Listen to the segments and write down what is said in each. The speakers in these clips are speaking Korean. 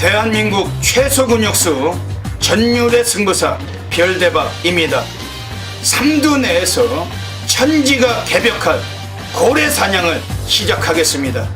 대한민국 최소 근육수 전율의 승부사 별대박입니다. 삼두 내에서 천지가 개벽한 고래 사냥을 시작하겠습니다.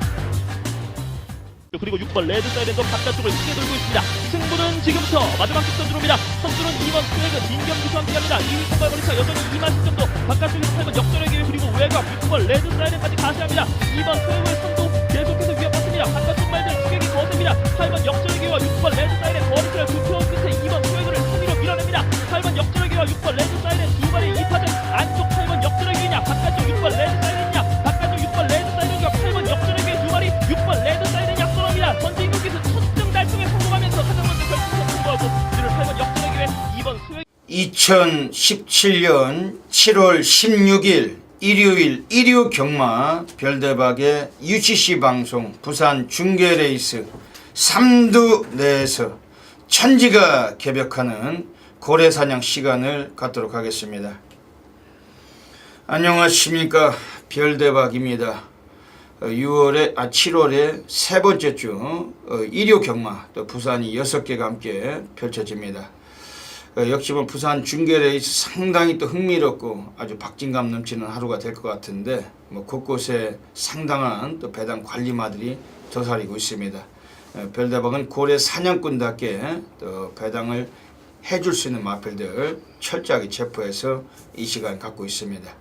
그리고 6번 레드 사이렌도 바깥쪽을 크게 돌고 있습니다. 승부는 지금부터 마지막 직선 들어옵니다. 선수는 2번 스웨그 진경기수 함께합니다. 2위 선발 거리차 여전히 2마씩 정도 바깥쪽에서 8번 역전의 기회 그리고 외곽 6번 레드 사이렌까지 가시합니다. 2번 스웨그의 선도 계속해서 위협받습니다. 바깥쪽 말들 추격이 거셉니다. 8번 역전의 기회와 6번 레드 사이렌 거리차를 두표 끝에 2번 스웨그를 3위로 밀어냅니다. 8번 역전의 기회와 6번 레드 사이렌 두 마리 2파전 안쪽 8번 역전의 기회냐 바깥쪽 6번 레드 사이렌이냐 바깥쪽 6번 레드 사이렌과 8번 역전의 기회 두 마리 6번 레드 사이렌 약속합니다. 전진국에서 첫등 달성에 성공하면서 가장 먼저 결승선 통과하고 이를 8번 역전의 기회 2번 스웨그 2017년 7월 16일 일요일 1류 경마 별대박의 UCC 방송 부산 중계레이스 3두 내에서 천지가 개벽하는 고래사냥 시간을 갖도록 하겠습니다. 안녕하십니까, 별대박입니다. 7월의 세 번째 주 1류 경마 또 부산이 6개가 함께 펼쳐집니다. 역시 뭐 부산 중계레이스 상당히 또 흥미롭고 아주 박진감 넘치는 하루가 될 것 같은데 뭐 곳곳에 상당한 또 배당 관리마들이 도사리고 있습니다. 별대박은 고래 사냥꾼답게 또 배당을 해줄 수 있는 마필들 철저하게 체포해서 이 시간 갖고 있습니다.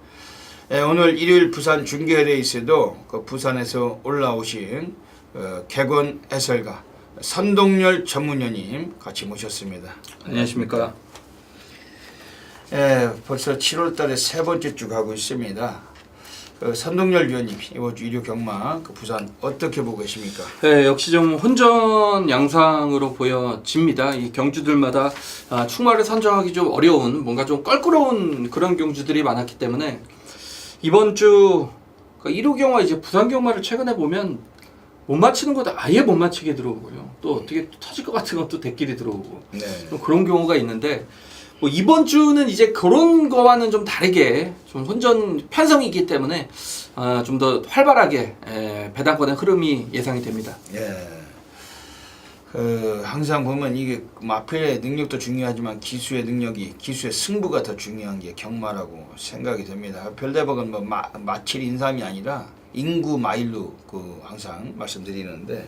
오늘 일요일 부산 중계레이스도 그 부산에서 올라오신 객원 해설가 선동열 전문위원님 같이 모셨습니다. 안녕하십니까. 벌써 7월달에 세 번째 주 가고 있습니다. 선동열 위원님 이번 주 일요 경마 부산 어떻게 보고 계십니까? 네, 역시 좀 혼전 양상으로 보여집니다. 이 경주들마다 충마를 선정하기 좀 어려운 뭔가 좀 껄끄러운 그런 경주들이 많았기 때문에 이번 주 1호 경마 이제 부산 경마를 최근에 보면 못 맞히는 것도 아예 못 맞히게 들어오고요. 또 어떻게 터질 것 같은 것도 대끼리 들어오고 좀 그런 경우가 있는데 뭐 이번 주는 이제 그런 거와는 좀 다르게 좀 혼전 편성이기 때문에 좀 더 활발하게 배당권의 흐름이 예상이 됩니다. 항상 보면 이게 마필의 능력도 중요하지만 기수의 능력이 기수의 승부가 더 중요한 게 경마라고 생각이 됩니다. 별대박은 뭐 마칠 인삼이 아니라 인구 마일로 항상 말씀드리는데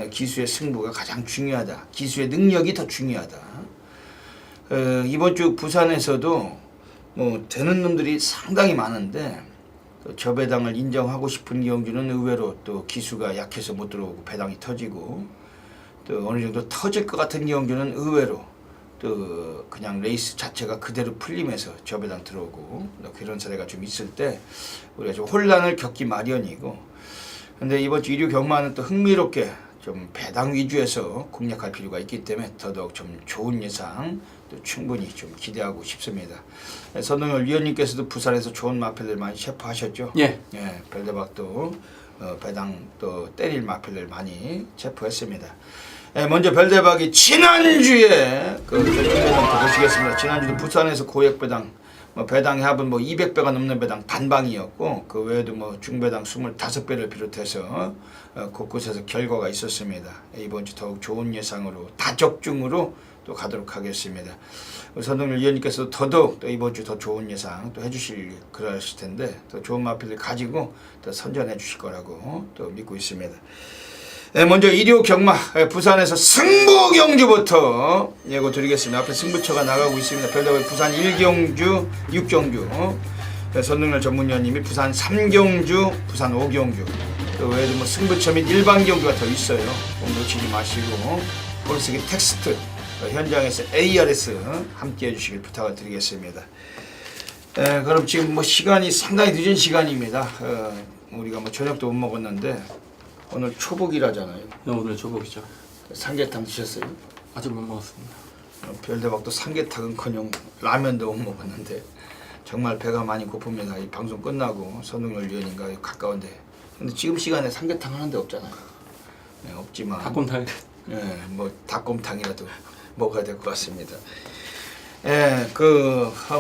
기수의 승부가 가장 중요하다. 기수의 능력이 더 중요하다. 이번 주 부산에서도 뭐 되는 놈들이 상당히 많은데 저 배당을 인정하고 싶은 경주는 의외로 또 기수가 약해서 못 들어오고 배당이 터지고 또 어느 정도 터질 것 같은 경주는 의외로 또 그냥 레이스 자체가 그대로 풀리면서 저 배당 들어오고 그런 사례가 좀 있을 때 우리가 좀 혼란을 겪기 마련이고 근데 이번 주 1류 경마는 또 흥미롭게 좀 배당 위주에서 공략할 필요가 있기 때문에 더더욱 좀 좋은 예상 또 충분히 좀 기대하고 싶습니다. 선동열 위원님께서도 부산에서 좋은 마필들 많이 체포하셨죠? 예. 별대박도 배당 또 때릴 마필들 많이 체포했습니다. 먼저 별대박이 지난주에 결승배당 보시겠습니다. 지난주도 부산에서 고액 배당 배당의 합은 200배가 넘는 배당 단방이었고 그 외에도 중배당 25배를 비롯해서 곳곳에서 결과가 있었습니다. 이번 주 더욱 좋은 예상으로 다적중으로 또 가도록 하겠습니다. 선동열 위원님께서 더더욱 또 이번 주 더 좋은 예상 또 해주실 그러실 텐데 더 좋은 마필을 가지고 또 선전해 주실 거라고 또 믿고 있습니다. 먼저 1호 경마 부산에서 승부 경주부터 예고 드리겠습니다. 앞에 승부처가 나가고 있습니다. 별다방 부산 1경주 6경주 선동열 전문위원님이 부산 3경주 부산 5경주 그 외에도 승부처 및 일반 경주가 더 있어요. 꼭 놓치지 마시고 볼스기 텍스트 현장에서 ARS 함께 해주시길 부탁을 드리겠습니다. 그럼 지금 시간이 상당히 늦은 시간입니다. 우리가 저녁도 못 먹었는데 오늘 초복이라잖아요. 네, 오늘 초복이죠. 삼계탕 드셨어요? 아직 못 먹었습니다. 별대박도 삼계탕은커녕 라면도 못 먹었는데 정말 배가 많이 고픕니다. 이 방송 끝나고 선동열 위원님과 가까운데 근데 지금 시간에 삼계탕 하는 데 없잖아요. 없지만 닭곰탕. 닭곰탕이라도 먹어야 될 것 같습니다.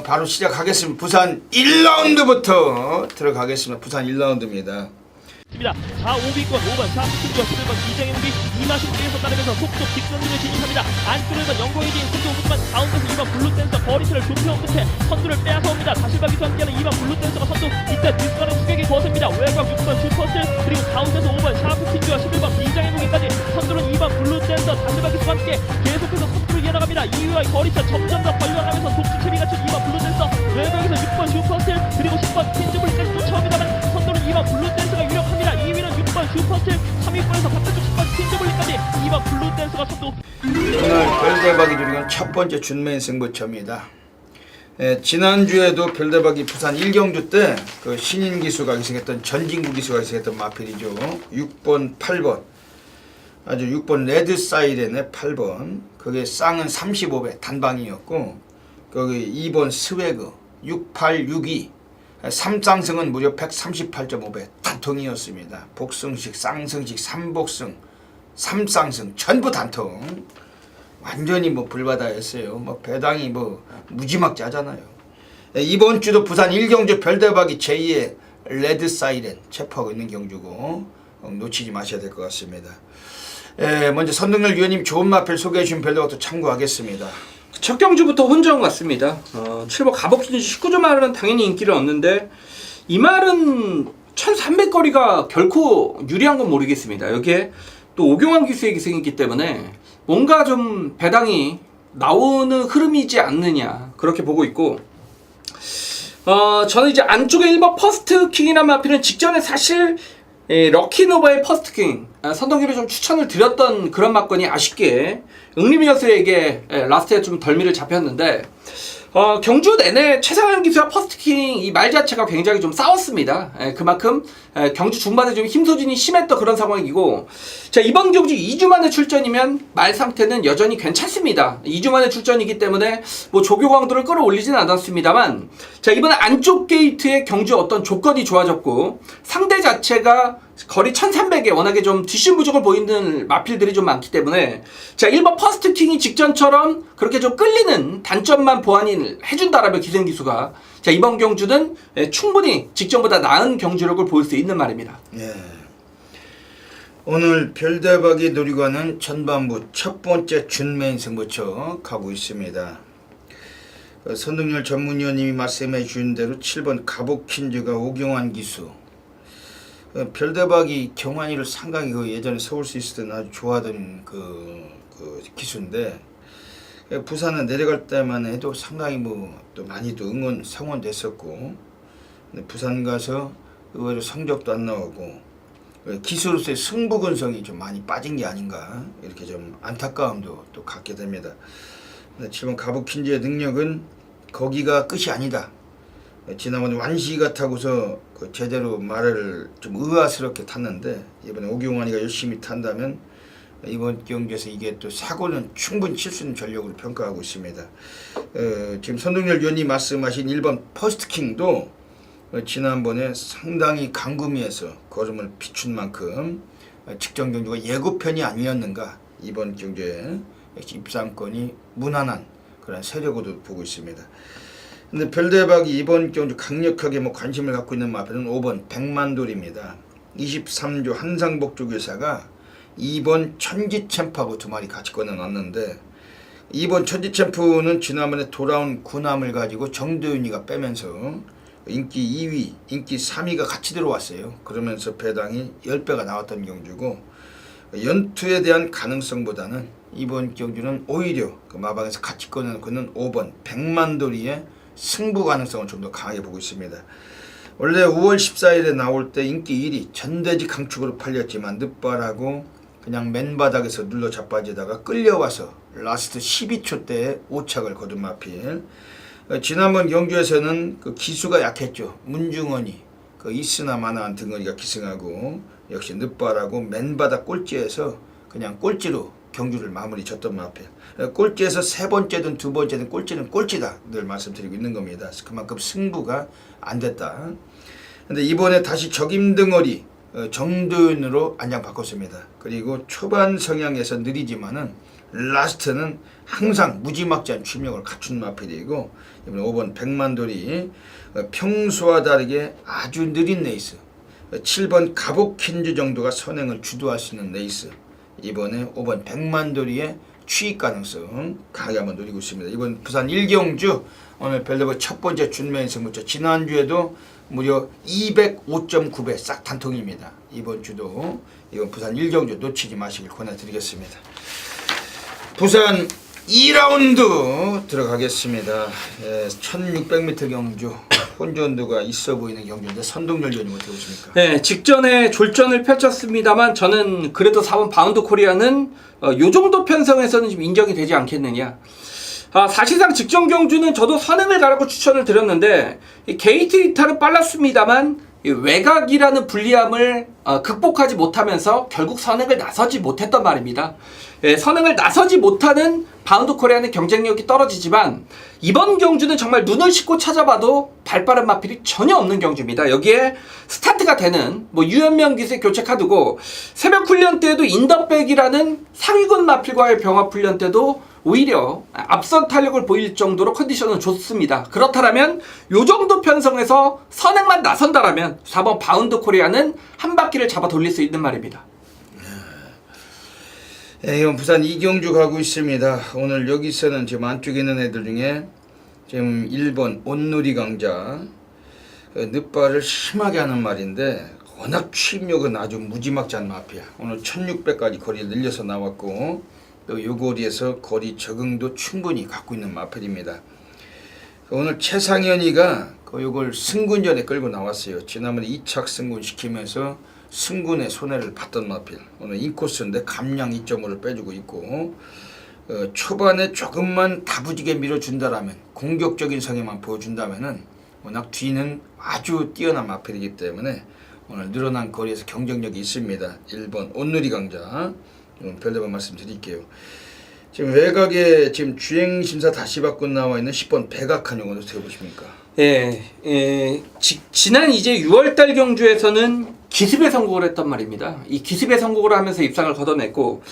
바로 시작하겠습니다. 부산 1라운드부터 들어가겠습니다. 부산 1라운드입니다. 입니다. 4, 5위권 5번 샤프팀과 11번 이정현이 이마신에서 따르면서 속속 직선으로 진입합니다. 안쪽으로 1번 영광이 진 선두 오구만 가운데서 2번 블루댄서 거리수를 좁혀온 끝에 선두를 빼앗아옵니다. 다실바기와 함께하는 2번 블루댄서가 선두 이때 뒷선을 수격이 거셉니다. 외곽 6번 슈퍼슬 그리고 가운데서 5번 샤프팀과 11번 이정현이까지 선두는 2번 블루댄서 다실바기와 함께 계속해서 선두를 이어나갑니다. 2위와의 거리차 점점 더 벌려가면서 독주 채비 갖춘 2번 블루댄서 외곽에서 6번 슈퍼슬 그리고 10번 핀즈블까지 쫓아옵니다만 선두는 2번 블루댄서가 유력합니다. 2위는 6번 슈퍼슬 3위권에서 바깥쪽 10번 핀즈블까지 2번 블루댄서가 선두. 오늘 별대박이 누리는 첫 번째 준매인 승부처입니다. 지난주에도 별대박이 부산 1경주 때 그 신인 기수가 기승했던 전진구 기수가 기승했던 마필이죠. 6번, 8번 아주 6번 레드 사이렌의 8번 그게 쌍은 35배 단방이었고 거기 2번 스웨그 6862 3쌍승은 무려 138.5배 단통이었습니다. 복승식, 쌍승식, 3복승, 3쌍승 전부 단통. 완전히 뭐 불바다였어요. 뭐 배당이 뭐 무지막지하잖아요. 이번 주도 부산 1경주 별대박이 제2의 레드 사이렌 체포하고 있는 경주고 놓치지 마셔야 될 것 같습니다. 먼저 선동열 위원님 좋은 마필 소개해 주신 별대박도 참고하겠습니다. 첫 경주부터 혼전 같습니다. 7번 가복진주 19점 말은 당연히 인기를 얻는데 이 말은 1300거리가 결코 유리한 건 모르겠습니다. 여기에 또 오경환 기수의 기승이기 때문에 뭔가 좀 배당이 나오는 흐름이지 않느냐 그렇게 보고 있고 저는 이제 안쪽에 1번 퍼스트킹이라는 마필은 직전에 사실 럭키노바의 퍼스트킹 선동기를 좀 추천을 드렸던 그런 막건이 아쉽게 응림이어스에게 라스트에 좀 덜미를 잡혔는데 경주 내내 최상현 기수와 퍼스트킹 이 말 자체가 굉장히 좀 싸웠습니다. 그만큼 경주 중반에 좀 힘소진이 심했던 그런 상황이고 자 이번 경주 2주 만에 출전이면 말 상태는 여전히 괜찮습니다. 2주 만에 출전이기 때문에 뭐 조교 강도를 끌어올리지는 않았습니다만 자 이번에 안쪽 게이트의 경주 어떤 조건이 좋아졌고 상대 자체가 거리 1300에 워낙에 좀 뒷심 부족을 보이는 마필들이 좀 많기 때문에 자 1번 퍼스트킹이 직전처럼 그렇게 좀 끌리는 단점만 보완을 해준다라면 기생기수가 자 이번 경주는 충분히 직전보다 나은 경주력을 보일 수 있는 말입니다. 예. 오늘 별대박이 노리고 하는 전반부 첫 번째 준메인 승부처 가고 있습니다. 선동열 전문위원님이 말씀해 주신 대로 7번 가복킨즈가 오경환 기수 별대박이 경환이를 상당히 그 예전에 서울시 있을 때는 아주 좋아하던 그 기수인데 부산에 내려갈 때만 해도 상당히 뭐 또 많이 또 응원 성원됐었고 근데 부산 가서 의외로 성적도 안 나오고 기수로서의 승부근성이 좀 많이 빠진 게 아닌가 이렇게 좀 안타까움도 또 갖게 됩니다. 근데 7번 가복킨즈의 능력은 거기가 끝이 아니다. 지난번에 완시가 타고서 그 제대로 말을 좀 의아스럽게 탔는데 이번에 오경환이가 열심히 탄다면 이번 경기에서 이게 또 사고는 충분히 칠 수 있는 전력으로 평가하고 있습니다. 지금 선동열 위원님 말씀하신 1번 퍼스트킹도 지난번에 상당히 강구미에서 걸음을 비춘 만큼 직전 경주가 예고편이 아니었는가 이번 경주에 역시 입상권이 무난한 그런 세력으로 보고 있습니다. 근데 별대박이 이번 경주 강력하게 뭐 관심을 갖고 있는 마필은 5번 백만돌입니다. 23조 한상복조교사가 2번 천지챔프하고 두 마리 같이 꺼내놨는데 2번 천지챔프는 지난번에 돌아온 군함을 가지고 정도윤이가 빼면서 인기 2위, 인기 3위가 같이 들어왔어요. 그러면서 배당이 10배가 나왔던 경주고 연투에 대한 가능성보다는 이번 경주는 오히려 그 마방에서 같이 꺼내놓고는 5번 백만돌이의 승부 가능성을 좀 더 강하게 보고 있습니다. 원래 5월 14일에 나올 때 인기 1위 전대지 강축으로 팔렸지만 늦발하고 그냥 맨바닥에서 눌러 자빠지다가 끌려와서 라스트 12초 때 5착을 거둔 마필. 지난번 경주에서는 그 기수가 약했죠. 문중원이 그 있으나 마나한 등어리가 기승하고 역시 늦발하고 맨바닥 꼴찌에서 그냥 꼴찌로 경주를 마무리 졌던 마필. 꼴찌에서 세 번째든 두 번째든 꼴찌는 꼴찌다 늘 말씀드리고 있는 겁니다. 그만큼 승부가 안 됐다. 근데 이번에 다시 적임등어리 정도윤으로 안장 바꿨습니다. 그리고 초반 성향에서 느리지만은 라스트는 항상 무지막지한 출력을 갖춘 마필이고 이번 5번 백만돌이 평소와 다르게 아주 느린 레이스 7번 가복킨즈 정도가 선행을 주도할 수 있는 레이스. 이번에 5번 백만도리의 추익 가능성 강하게 한번 노리고 있습니다. 이번 부산 1경주 오늘 별도로 첫 번째 준매인 승부처. 지난주에도 무려 205.9배 싹 단통입니다. 이번 주도 이번 부산 1경주 놓치지 마시길 권해드리겠습니다. 부산 2라운드 들어가겠습니다. 1600m 경주 혼전도가 있어 보이는 경주인데 선동열 위원님 어떻게 보십니까? 네, 직전에 졸전을 펼쳤습니다만 저는 그래도 4번 바운드 코리아는 요 정도 편성에서는 좀 인정이 되지 않겠느냐. 사실상 직전 경주는 저도 선행을 가라고 추천을 드렸는데 이 게이트 이탈은 빨랐습니다만 이 외곽이라는 불리함을 극복하지 못하면서 결국 선행을 나서지 못했단 말입니다. 예, 선행을 나서지 못하는 바운드 코리아는 경쟁력이 떨어지지만 이번 경주는 정말 눈을 씻고 찾아봐도 발빠른 마필이 전혀 없는 경주입니다. 여기에 스타트가 되는 유현명 기세 교체 카드고 새벽 훈련 때에도 인더백이라는 상위권 마필과의 병합 훈련 때도 오히려 앞선 탄력을 보일 정도로 컨디션은 좋습니다. 그렇다면 요 정도 편성에서 선행만 나선다라면 4번 바운드 코리아는 한 바퀴를 잡아 돌릴 수 있는 말입니다. 이번 부산 2경주 가고 있습니다. 오늘 여기서는 지금 안쪽에 있는 애들 중에 지금 1번 온누리 강자 늦발을 심하게 하는 말인데 워낙 취입력은 아주 무지막지한 마피아. 오늘 1600까지 거리를 늘려서 나왔고 또 요 거리에서 거리 적응도 충분히 갖고 있는 마필입니다. 오늘 최상현이가 요걸 승군전에 끌고 나왔어요. 지난번에 2착 승군 시키면서 승군의 손해를 봤던 마필. 오늘 인코스인데 감량 2.5를 빼주고 있고 초반에 조금만 다부지게 밀어준다라면 공격적인 성향만 보여준다면은 워낙 뒤는 아주 뛰어난 마필이기 때문에 오늘 늘어난 거리에서 경쟁력이 있습니다. 1번 온누리 강자 별도만 말씀드릴게요. 지금 외곽에 지금 주행심사 다시 받고 나와 있는 10번 백악한 용어는 어떻게 보십니까? 지난 이제 6월달 경주에서는 기습에 성공을 했단 말입니다. 이 기습에 성공을 하면서 입상을 걷어냈고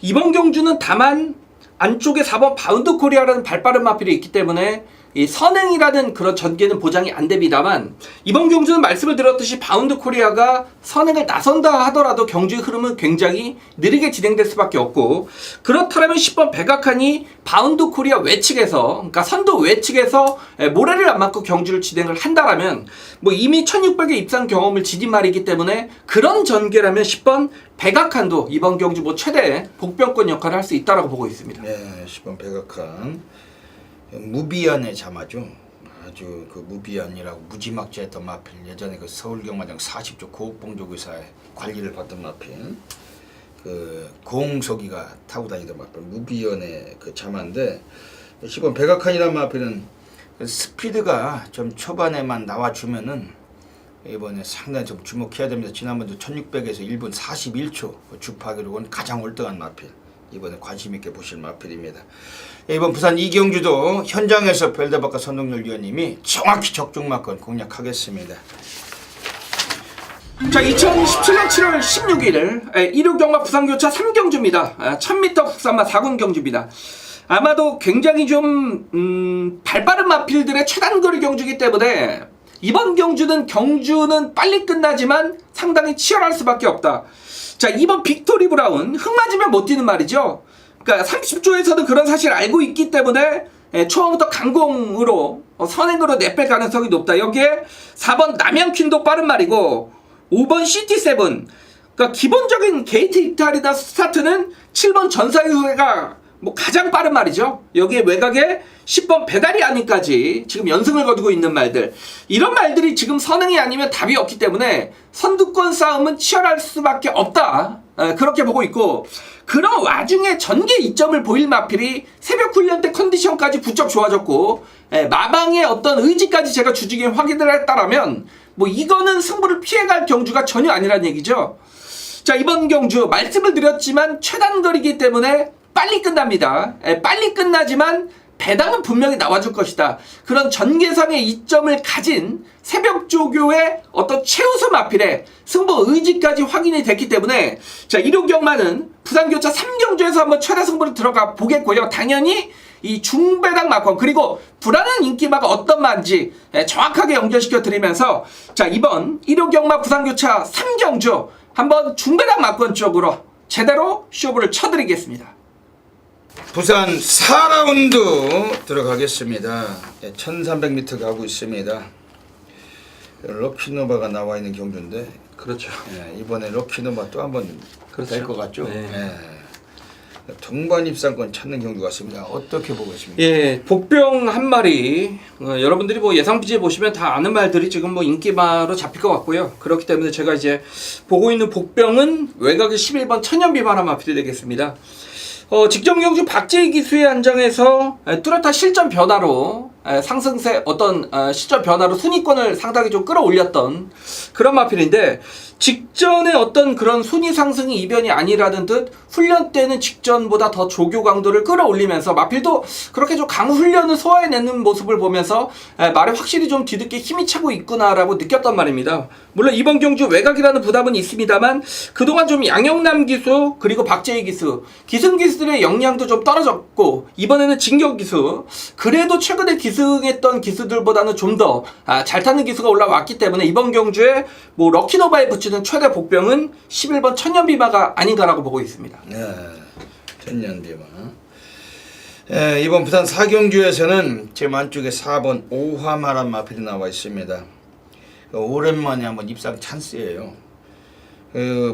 이번 경주는 다만 안쪽에 4번 바운드 코리아라는 발빠른 마필이 있기 때문에 이 선행이라는 그런 전개는 보장이 안 됩니다만 이번 경주는 말씀을 드렸듯이 바운드 코리아가 선행을 나선다 하더라도 경주의 흐름은 굉장히 느리게 진행될 수밖에 없고 그렇다면 10번 백악한이 바운드 코리아 외측에서 그러니까 선두 외측에서 모래를 안 맞고 경주를 진행을 한다라면 이미 1600의 입상 경험을 지닌 말이기 때문에 그런 전개라면 10번 백악한도 이번 경주 최대 복병권 역할을 할 수 있다고 보고 있습니다. 네, 10번 백악한 무비안의 자마죠. 아주 그 무비안이라고 무지막지했던 마필. 예전에 그 서울경마장 40조 고옥봉조교사의 관리를 받던 마필. 그 고홍석이가 타고 다니던 마필. 무비안의 그 자마인데 10번 백악한이라는 마필은 그 스피드가 좀 초반에만 나와주면은 이번에 상당히 좀 주목해야 됩니다. 지난번도 1600에서 1분 41초 주파기록은 가장 월등한 마필. 이번에 관심 있게 보실 마필입니다. 이번 부산 2경주도 현장에서 별다박과 선동열 위원님이 정확히 적중마권 공략하겠습니다. 자, 2017년 7월 16일 1호 경마 부산교차 3경주입니다. 1000m 국산마 4군 경주입니다. 아마도 굉장히 좀 발빠른 마필들의 최단거리 경주이기 때문에 이번 경주는 빨리 끝나지만 상당히 치열할 수밖에 없다. 자, 이번 빅토리 브라운 흙 맞으면 못 뛰는 말이죠. 그러니까 30조에서는 그런 사실을 알고 있기 때문에 초반부터 강공으로 선행으로 내뺄 가능성이 높다. 여기에 4번 남양퀸도 빠른 말이고 5번 시티7 그러니까 기본적인 게이트 이탈이나 스타트는 7번 전사유회가 가장 빠른 말이죠. 여기에 외곽에 10번 배달이 아닌까지 지금 연승을 거두고 있는 말들, 이런 말들이 지금 선행이 아니면 답이 없기 때문에 선두권 싸움은 치열할 수밖에 없다, 그렇게 보고 있고, 그런 와중에 전개 이점을 보일 마필이 새벽 훈련 때 컨디션까지 부쩍 좋아졌고 마방의 어떤 의지까지 제가 주중에 확인을 했다라면 이거는 승부를 피해갈 경주가 전혀 아니라는 얘기죠. 자, 이번 경주 말씀을 드렸지만 최단거리이기 때문에 빨리 끝납니다. 빨리 끝나지만 배당은 분명히 나와줄 것이다. 그런 전개상의 이점을 가진 새벽 조교의 어떤 최우수 마필의 승부 의지까지 확인이 됐기 때문에, 자, 1호 경마는 부산교차 3경주에서 한번 최대 승부를 들어가 보겠고요. 당연히 이 중배당 마권 그리고 불안한 인기마가 어떤 말인지 정확하게 연결시켜 드리면서 자 이번 1호 경마 부산교차 3경주 한번 중배당 마권 쪽으로 제대로 쇼부를 쳐드리겠습니다. 부산 4라운드 들어가겠습니다. 1300m 가고 있습니다. 럭키노바가 나와 있는 경주인데 그렇죠. 이번에 럭키노바 또 한번 그렇죠. 될 것 같죠? 네. 동반 입상권 찾는 경주 같습니다. 어떻게 보고 있습니까? 예, 복병 한 마리 여러분들이 뭐 예상비지에 보시면 다 아는 말들이 지금 뭐 인기마로 잡힐 것 같고요. 그렇기 때문에 제가 이제 보고 있는 복병은 외곽의 11번 천연비바람 앞이 되겠습니다. 직전 경주 박재희 기수의 안장에서 뚜렷한 실전 변화로 상승세 어떤 실전 변화로 순위권을 상당히 좀 끌어올렸던 그런 마필인데 직전에 어떤 그런 순위 상승이 이변이 아니라는 듯 훈련 때는 직전보다 더 조교 강도를 끌어올리면서 마필도 그렇게 좀 강훈련을 소화해내는 모습을 보면서 말에 확실히 좀 뒤늦게 힘이 차고 있구나라고 느꼈단 말입니다. 물론 이번 경주 외곽이라는 부담은 있습니다만 그동안 좀 양영남 기수 그리고 박재희 기수 기승 기수들의 역량도 좀 떨어졌고 이번에는 진경 기수 그래도 최근에 기승했던 기수들보다는 좀 더 잘 타는 기수가 올라왔기 때문에 이번 경주에 뭐 럭키노바에 붙이는 최대 복병은 11번 천년비마가 아닌가라고 보고 있습니다. 네, 천년비마. 이번 부산 4경주에서는 지금 안쪽에 4번 오화마란 마필이 나와 있습니다. 오랜만에 한번 입상 찬스예요.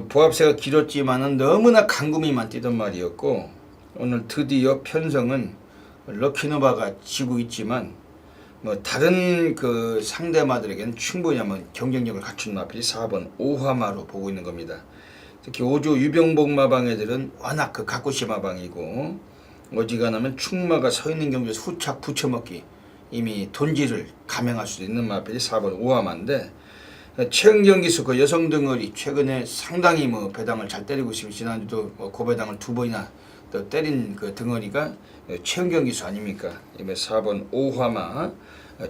보합세가 길었지만은 너무나 강구미만 뛰던 말이었고 오늘 드디어 편성은 럭키노바가 지고 있지만 뭐 다른 그 상대마들에게는 충분히 한번 경쟁력을 갖춘 마필이 4번 오화마로 보고 있는 겁니다. 특히 5조 유병복 마방애들은 워낙 그 가꾸시 마방이고 어지간하면 충마가 서 있는 경주에서 후착 붙여먹기 이미 돈지를 감행할 수도 있는 마필이 4번 오화마인데 최은경 기수 그 여성 덩어리 최근에 상당히 뭐 배당을 잘 때리고 있습니다. 지난주도 뭐 고배당을 2번이나 또 때린 그 덩어리가 최은경 기수 아닙니까? 이번에 4번 오화마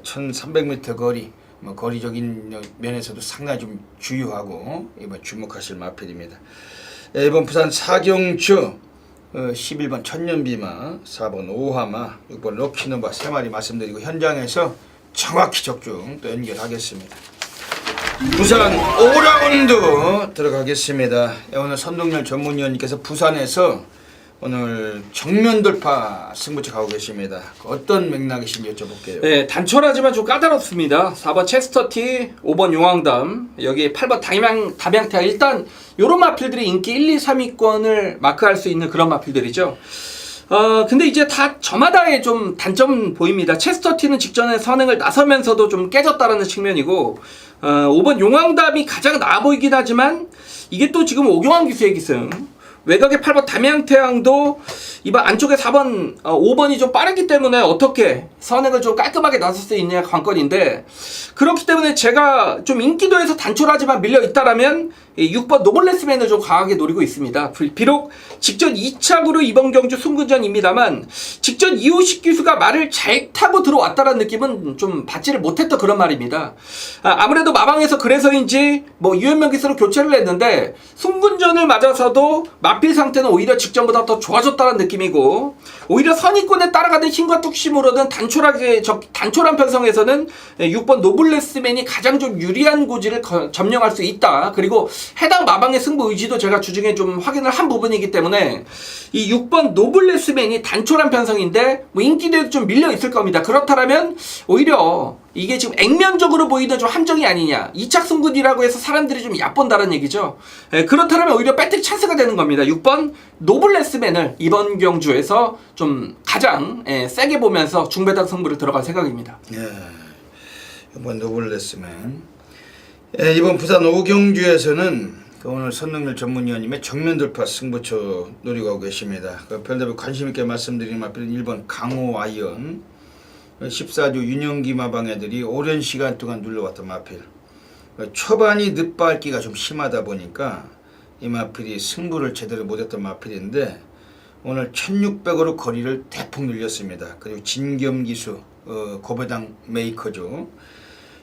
1300m 거리 뭐 거리적인 면에서도 상당히 좀 주요하고 이번 주목하실 마필입니다. 이번 부산 4경주 11번 천년비마 4번 오화마 6번 럭키노바 3마리 말씀드리고 현장에서 정확히 적중 또 연결하겠습니다. 부산 5라운드 들어가겠습니다. 오늘 선동열 전문위원님께서 부산에서 오늘 정면 돌파 승부처 가고 계십니다. 어떤 맥락이신지 여쭤볼게요. 네, 단촐하지만 좀 까다롭습니다. 4번 체스터티, 5번 용왕담, 여기 8번 담양태가 일단 요런 마필들이 인기 1, 2, 3위권을 마크할 수 있는 그런 마필들이죠. 근데 이제 다 저마다의 좀 단점 보입니다. 체스터티는 직전에 선행을 나서면서도 좀 깨졌다라는 측면이고 5번 용왕담이 가장 나아 보이긴 하지만 이게 또 지금 오경환 기수의 기승 외곽의 8번 담양태양도 이번 안쪽에 4번 5번이 좀 빠르기 때문에 어떻게 선행을 좀 깔끔하게 나설 수 있느냐 관건인데 그렇기 때문에 제가 좀 인기도에서 단촐하지만 밀려 있다라면 6번 노블레스맨을 좀 강하게 노리고 있습니다. 비록 직전 2착으로 이번 경주 승군전입니다만 직전 이호식 기수가 말을 잘 타고 들어왔다라는 느낌은 좀 받지를 못했던 그런 말입니다. 아무래도 마방에서 그래서인지 뭐 유현명 기수로 교체를 했는데 승군전을 맞아서도 마필 상태는 오히려 직전보다 더 좋아졌다는 느낌이고 오히려 선의권에 따라가는 힘과 뚝심으로는 단촐한 편성에서는 6번 노블레스맨이 가장 좀 유리한 고지를 점령할 수 있다. 그리고 해당 마방의 승부 의지도 제가 주중에 좀 확인을 한 부분이기 때문에 이 6번 노블레스맨이 단촐한 편성인데 뭐 인기대도 좀 밀려 있을 겁니다. 그렇다면 오히려 이게 지금 액면적으로 보이던 좀 함정이 아니냐 2착 승군이라고 해서 사람들이 좀 얕본다는 얘기죠. 그렇다면 오히려 배팅 찬스가 되는 겁니다. 6번 노블레스맨을 이번 경주에서 좀 가장 세게 보면서 중배당 승부를 들어갈 생각입니다. 이번 노블레스맨 이번 부산 5경주에서는 오늘 선능열 전문위원님의 정면 돌파 승부처 노리고 가고 계십니다. 별다른 관심 있게 말씀드리는 마필은 1번 강호 아이언 14조 윤영기 마방애들이 오랜 시간 동안 눌러왔던 마필 초반이 늦밟기가 좀 심하다 보니까 이 마필이 승부를 제대로 못했던 마필인데 오늘 1600으로 거리를 대폭 늘렸습니다. 그리고 진겸기수 고배당 메이커죠.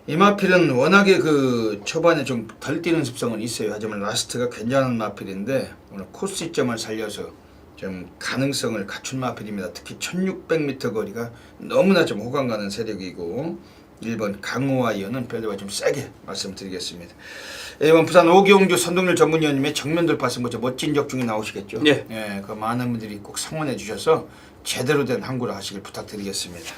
이 마필은 워낙에 그 초반에 좀 덜 뛰는 습성은 있어요. 하지만 라스트가 괜찮은 마필인데 오늘 코스 시점을 살려서 좀 가능성을 갖춘 마필입니다. 특히 1600m 거리가 너무나 좀 호감 가는 세력이고 1번 강호와 이어는 별대와 좀 세게 말씀드리겠습니다. 이번 부산 오기용주 선동열 전문위원님의 정면 돌파 승부 멋진 적중이 나오시겠죠. 네. 예, 그 많은 분들이 꼭 성원해 주셔서 제대로 된 항구를 하시길 부탁드리겠습니다.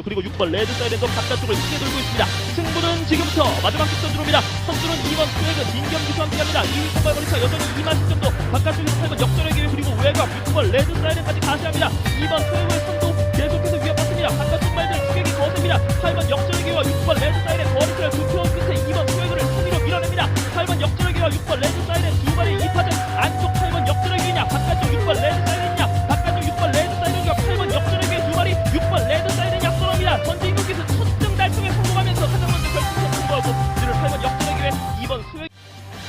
그리고 6번 레드 사이렌도 바깥쪽을 크게 돌고 있습니다. 승부는 지금부터 마지막 직선 들어옵니다. 선두는 2번 스웨그 진경기수와 함께합니다. 2위 선발 거리차 여전히 2마씩 정도 바깥쪽에서 8번 역전의 기회 그리고 외곽 6번 레드 사이렌까지 가세합니다. 2번 스웨그의 선도 계속해서 위협받습니다. 바깥쪽 말들 추격이 거셉니다. 8번 역전의 기회와 6번 레드 사이렌 거리차를 두표 끝에 2번 스웨그를 승리로 밀어냅니다. 8번 역전의 기회와 6번 레드 사이렌 두 발의 2파전 안쪽 8번 역전의 기회냐 바깥쪽 6번 레드 사이렌이냐 바깥쪽 6번 레드 사이렌과 8번 역전의 기회 두 발이 6번 레드 사이렌이 앞서갑니다. 전진국에서 첫등 달성에 성공하면서 가장 먼저 결승선 통과하고 이를 8번 역전의 기회 2번 스웨그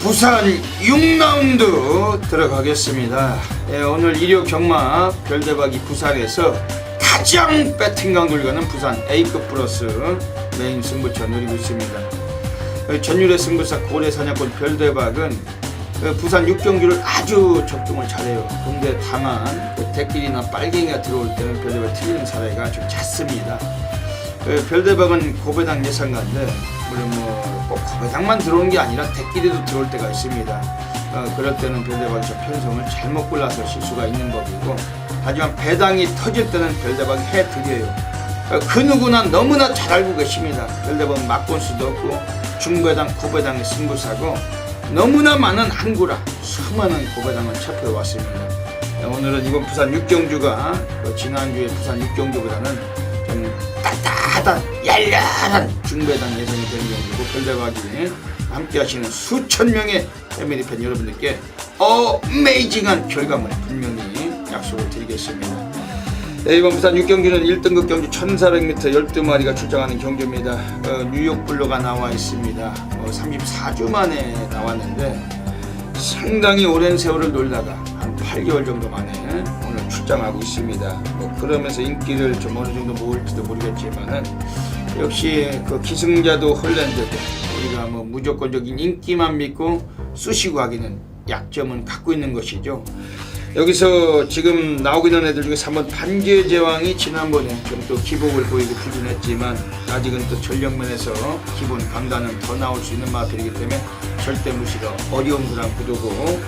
부산 6라운드 들어가겠습니다. 예, 오늘 일요 경마 별대박이 부산에서 가장 배팅 강도를 가는 부산 A급 플러스 메인 승부처 누리고 있습니다. 전율의 승부사 고래 사냥꾼 별대박은 부산 6경주를 아주 적중을 잘해요. 근데 다만 대끼리나 빨갱이가 들어올 때는 별대박 틀리는 사례가 좀 잦습니다. 별대박은 고배당 예상가인데 물론 꼭 고배당만 들어오는 게 아니라 대끼리도 들어올 때가 있습니다. 그럴 때는 별대박이 저 편성을 잘못 골라서 실수가 있는 법이고 하지만 배당이 터질 때는 별대박이 해드려요. 그 누구나 너무나 잘 알고 계십니다. 별대박은 맛볼 수도 없고 중배당, 고배당의 승부사고 너무나 많은 항구라 수많은 고배당을 체포해왔습니다. 오늘은 이번 부산 6경주가 지난주에 부산 6경주보다는 좀 따뜻한 얄얄한 중배당 예정이 되는 경주고 별대박이 함께 하시는 수천 명의 패밀리 팬 여러분들께 어메이징한 결과물 분명히 약속을 드리겠습니다. 네, 이번 부산 6경주는 1등급 경주 1400m 12마리가 출장하는 경주입니다. 뉴욕 블로가 나와 있습니다. 34주 만에 나왔는데 상당히 오랜 세월을 놀다가 한 8개월 정도 만에 오늘 출장하고 있습니다. 그러면서 인기를 좀 어느 정도 모을지도 모르겠지만은 역시 그 기승자도 홀랜드고 우리가 무조건적인 인기만 믿고 쑤시고 하기는 약점은 갖고 있는 것이죠. 여기서 지금 나오고 있는 애들 중에 3번 반개제왕이 지난번에 좀 또 기복을 보이고 부진했지만 아직은 또 전력면에서 기본 강단은 더 나올 수 있는 마필이기 때문에 절대 무시가 어려운 그런 구도고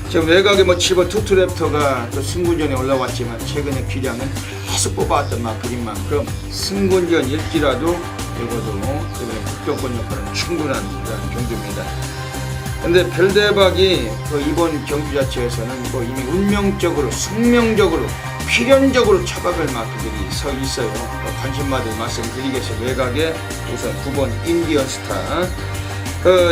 지금 외곽에 7번 투투랩터가 또 승군전에 올라왔지만 최근에 기량은 계속 뽑아왔던 마필인 만큼 승군전일지라도 이것도 이번에 국정권 역할은 충분한 그런 경주입니다. 근데 별대박이 이번 경주 자체에서는 이미 운명적으로 숙명적으로 필연적으로 처박을 마필들이 서 있어요. 관심 받을 말씀드리겠습니다. 외곽에 우선 9번 인디언 스타.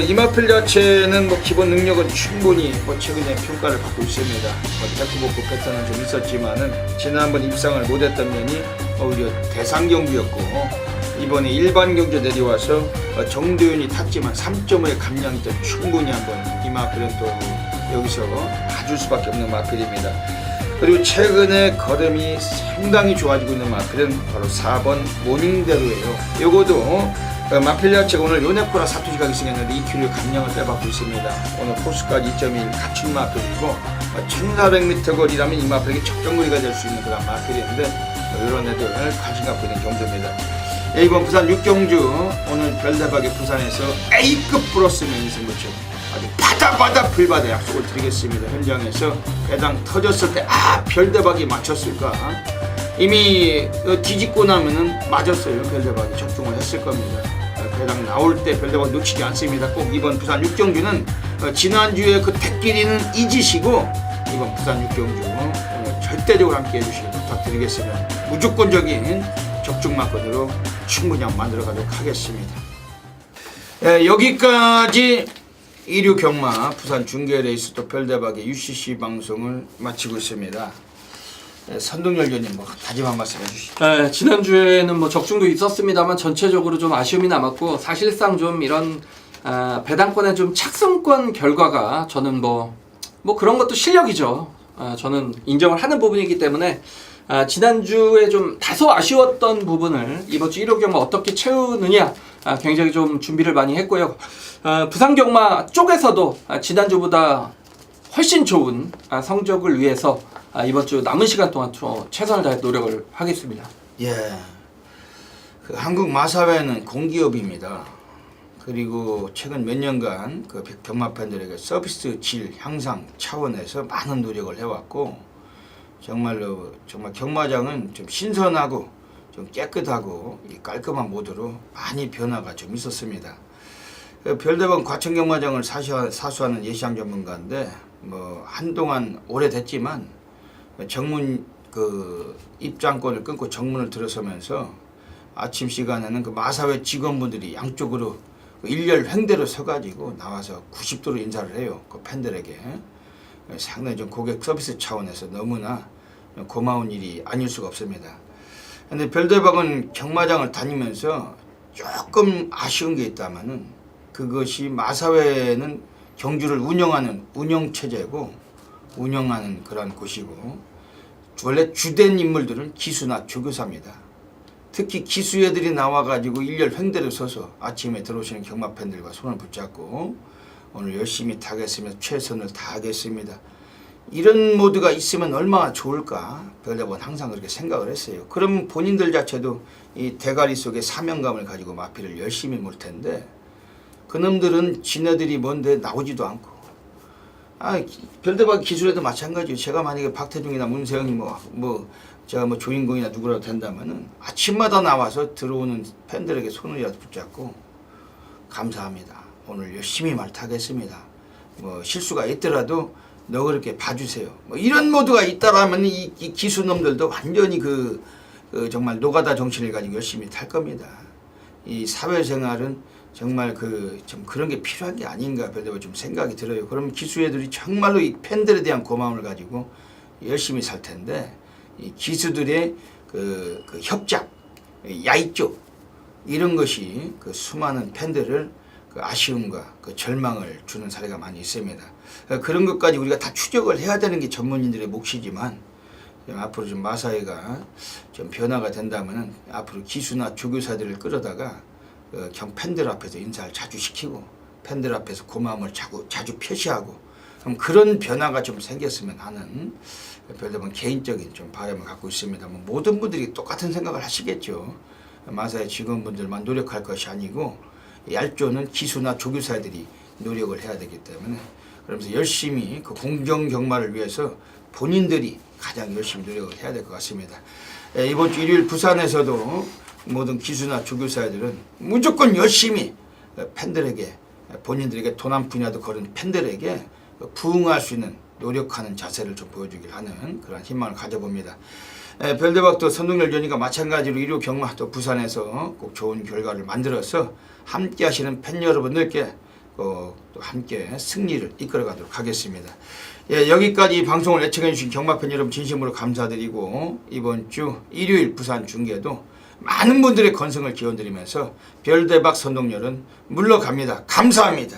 이 마필 자체는 기본 능력은 충분히 최근에 평가를 받고 있습니다. 대쿠복구 패턴은 좀 있었지만은 지난번 입상을 못했던 면이 오히려 대상 경주였고 이번에 일반 경주 내려와서 정도윤이 탔지만 3.5의 감량이 또 충분히 한번 이 마필은 또 여기서 봐줄 수밖에 없는 마필입니다. 그리고 최근에 걸음이 상당히 좋아지고 있는 마필은 바로 4번 모닝대로예요. 요거도 마필 자체가 오늘 요네코라 사투지가 있었는데 2kg 감량을 빼받고 있습니다. 오늘 포스까지 2.1 갖춘 마필이고 1400m 거리라면 이 마필이 적정거리가 될 수 있는 그런 마필인데 이런 애들 관심 갖고 있는 경주입니다. 이번 부산 6경주 오늘 별대박의 부산에서 A급 플러스 메인 승부처 아주 바다 불바다 약속을 드리겠습니다. 현장에서 배당 터졌을 때 별대박이 맞췄을까 이미 뒤집고 나면은 맞았어요. 별대박이 적중을 했을 겁니다. 배당 나올 때 별대박 놓치지 않습니다. 꼭 이번 부산 6경주는 지난주에 그 택끼리는 잊으시고 이번 부산 6경주 절대적으로 함께 해주시길 부탁드리겠습니다. 무조건적인 적중마건으로 충분히 만들어 가도록 하겠습니다. 여기까지 일요 경마 부산 중계레이스 또 별대박의 UCC 방송을 마치고 있습니다. 선동열 위원님 다짐 한 말씀 해주시죠. 지난주에는 적중도 있었습니다만 전체적으로 좀 아쉬움이 남았고 사실상 좀 이런 배당권의 좀 착성권 결과가 저는 그런 것도 실력이죠. 저는 인정을 하는 부분이기 때문에 지난주에 좀 다소 아쉬웠던 부분을 이번 주 1호 경마 어떻게 채우느냐 굉장히 좀 준비를 많이 했고요. 부산 경마 쪽에서도 지난주보다 훨씬 좋은 성적을 위해서 이번 주 남은 시간 동안 최선을 다해 노력을 하겠습니다. 예. 그 한국 마사회는 공기업입니다. 그리고 최근 몇 년간 그 경마 팬들에게 서비스 질 향상 차원에서 많은 노력을 해왔고, 정말로 정말 경마장은 좀 신선하고 좀 깨끗하고 깔끔한 모드로 많이 변화가 좀 있었습니다. 그 별대방 과천경마장을 사수하는 예시장 전문가인데, 뭐 한동안 오래됐지만 정문 그 입장권을 끊고 정문을 들어서면서 아침 시간에는 그 마사회 직원분들이 양쪽으로 일렬 횡대로 서가지고 나와서 90도로 인사를 해요. 그 팬들에게. 상당히 좀 고객 서비스 차원에서 너무나 고마운 일이 아닐 수가 없습니다. 근데 별대박은 경마장을 다니면서 조금 아쉬운 게 있다면은, 그것이 마사회는 경주를 운영하는 운영체제고 운영하는 그런 곳이고, 원래 주된 인물들은 기수나 조교사입니다. 특히 기수애들이 나와가지고 일렬 횡대로 서서 아침에 들어오시는 경마 팬들과 손을 붙잡고 오늘 열심히 타겠습니다. 최선을 다하겠습니다. 이런 모드가 있으면 얼마나 좋을까, 별대박은 항상 그렇게 생각을 했어요. 그럼 본인들 자체도 이 대가리 속에 사명감을 가지고 마피를 열심히 몰 텐데, 그놈들은 지네들이 뭔데 나오지도 않고. 별대박 기술에도 마찬가지예요. 제가 만약에 박태중이나 문세영이 제가 조인공이나 누구라도 된다면은 아침마다 나와서 들어오는 팬들에게 손을 붙잡고 감사합니다. 오늘 열심히 말 타겠습니다. 실수가 있더라도 너 그렇게 봐주세요. 이런 모드가 있다라면 이 기수놈들도 완전히 정말 노가다 정신을 가지고 열심히 탈 겁니다. 이 사회생활은 정말 좀 그런 게 필요한 게 아닌가 별로 좀 생각이 들어요. 그럼 기수애들이 정말로 이 팬들에 대한 고마움을 가지고 열심히 살 텐데, 이 기수들의 그 협작, 야이쪽 이런 것이 그 수많은 팬들을 그 아쉬움과 그 절망을 주는 사례가 많이 있습니다. 그런 것까지 우리가 다 추적을 해야 되는 게 전문인들의 몫이지만, 앞으로 좀 마사회가 좀 변화가 된다면은 앞으로 기수나 조교사들을 끌어다가 팬들 앞에서 인사를 자주 시키고 팬들 앞에서 고마움을 자주 표시하고, 그럼 그런 변화가 좀 생겼으면 하는 별다른 개인적인 좀 바람을 갖고 있습니다. 모든 분들이 똑같은 생각을 하시겠죠. 마사회 직원분들만 노력할 것이 아니고 얄조는 기수나 조교사들이 노력을 해야 되기 때문에, 그러면서 열심히 그 공정 경마를 위해서 본인들이 가장 열심히 노력을 해야 될 것 같습니다. 이번 주 일요일 부산에서도 모든 기수나 조교사들은 무조건 열심히 팬들에게, 본인들에게 돈 한 푼이라도 거는 팬들에게 부응할 수 있는 노력하는 자세를 좀 보여주길 하는 그런 희망을 가져봅니다. 별대박도 선동열전이가 마찬가지로 일요 경마 또 부산에서 꼭 좋은 결과를 만들어서 함께 하시는 팬 여러분들께 또 함께 승리를 이끌어가도록 하겠습니다. 여기까지 방송을 애청해 주신 경마팬 여러분 진심으로 감사드리고, 이번 주 일요일 부산 중계도 많은 분들의 건승을 기원드리면서 별대박 선동열은 물러갑니다. 감사합니다.